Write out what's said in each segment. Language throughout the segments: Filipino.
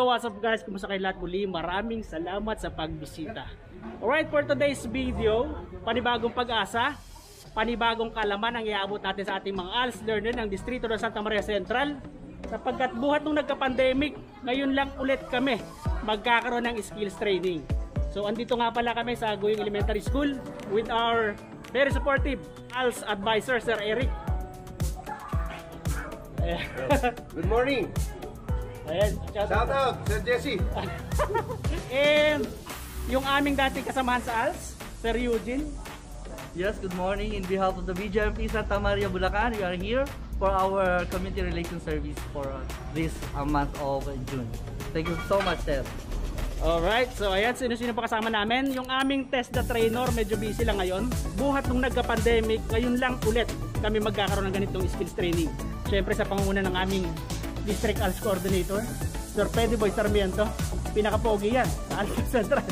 Hello, what's up guys? Kumusta kayo lahat muli? Maraming salamat sa pagbisita. Alright, for today's video, panibagong pag-asa, panibagong kalaman ang iaabot natin sa ating mga ALS learner ng Distrito ng Santa Maria Central. Sapagkat buhat nung nagka-pandemic, ngayon lang ulit kami magkakaroon ng skills training. So andito nga pala kami sa Guyong Elementary School with our very supportive ALS advisor, Sir Eric. Good morning. Ayan, Shout out, Sir Jesse. And yung aming dating kasamahan sa ALS, Sir Eugene. Yes, good morning. In behalf of the BJMP Santa Maria, Bulacan, we are here for our community relations service for this month of June. Thank you so much, sir. Alright, so ayan, sino-sino pa kasama namin. Yung aming test the trainer, medyo busy lang ngayon. Buhat nung nagka-pandemic, ngayon lang ulit kami magkakaroon ng ganitong skills training. Siyempre sa pangunguna ng aming District ALS Coordinator, Sir Pedy Boy Sarmiento. Pinaka-pogi yan sa ALS Central.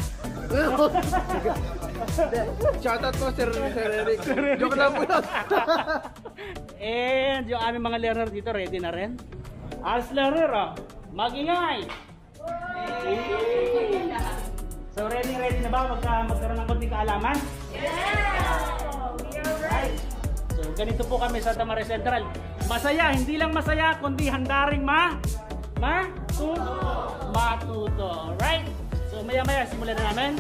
Shout out po, Sir Eric. Joke lang po yun. And yung aming mga learner dito, ready na rin. ALS learner, oh, mag-ingay! So ready na ba magkaroon ng konting kaalaman? Right. So ganito po kami sa Santa Maria Central. Masaya, hindi lang masaya kundi handa ring matuto. Right? So maya-maya simulan na namin.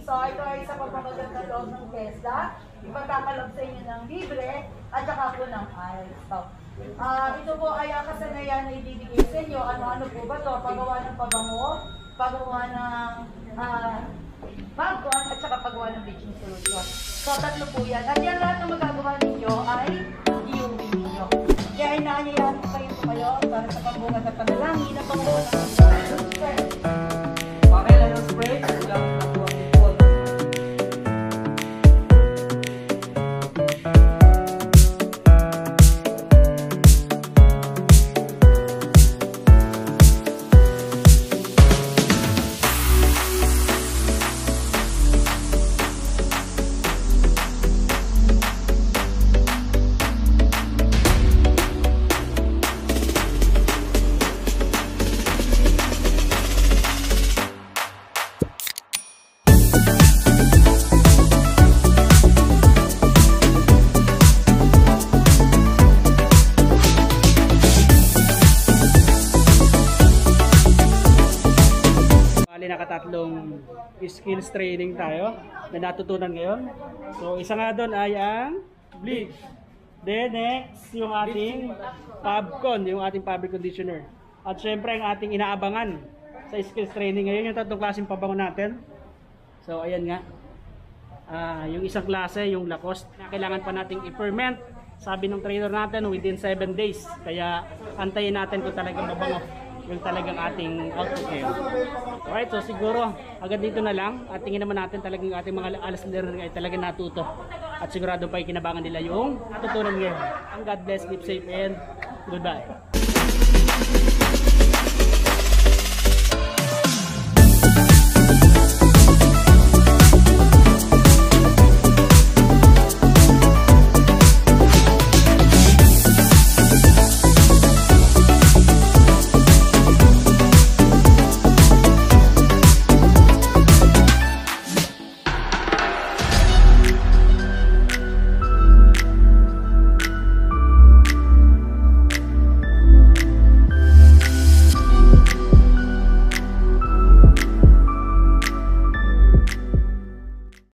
So ito ay sa pagpapaganda loob ng TESDA, ipagkakalog sa inyo ng libre at saka po ng ALS. So, ito po ay kasanayan na ibibigay sa inyo. Ano-ano po ba ito? Paggawa ng pabango, paggawa ng bagon at saka paggawa ng bleaching solution. So tatlo po yan. At yan lahat na magagawa ninyo ay iuwi ninyo. Kaya inaanyayahan ko kayo para sa pambungat at panalangin na panguha ng Pakailan ng spray, lang nakuha. Nakatatlong skills training tayo na natutunan ngayon. So isa nga doon ay ang bleach. Then next yung ating Fabcon, yung ating fabric conditioner. At syempre ang ating inaabangan sa skills training ngayon yung tatlong klaseng pabango natin. So ayan nga. Yung isang klase, yung Lacoste, na kailangan pa nating i-ferment. Sabi ng trainer natin within 7 days. Kaya antayin natin kung talagang mabango yung talagang ating output ngayon. Alright, so siguro agad dito na lang at tingin naman natin talagang ating mga ALS learner ay talagang natuto at sigurado pa ikinabangan nila yung natutunan ngayon. And God bless, keep safe and goodbye.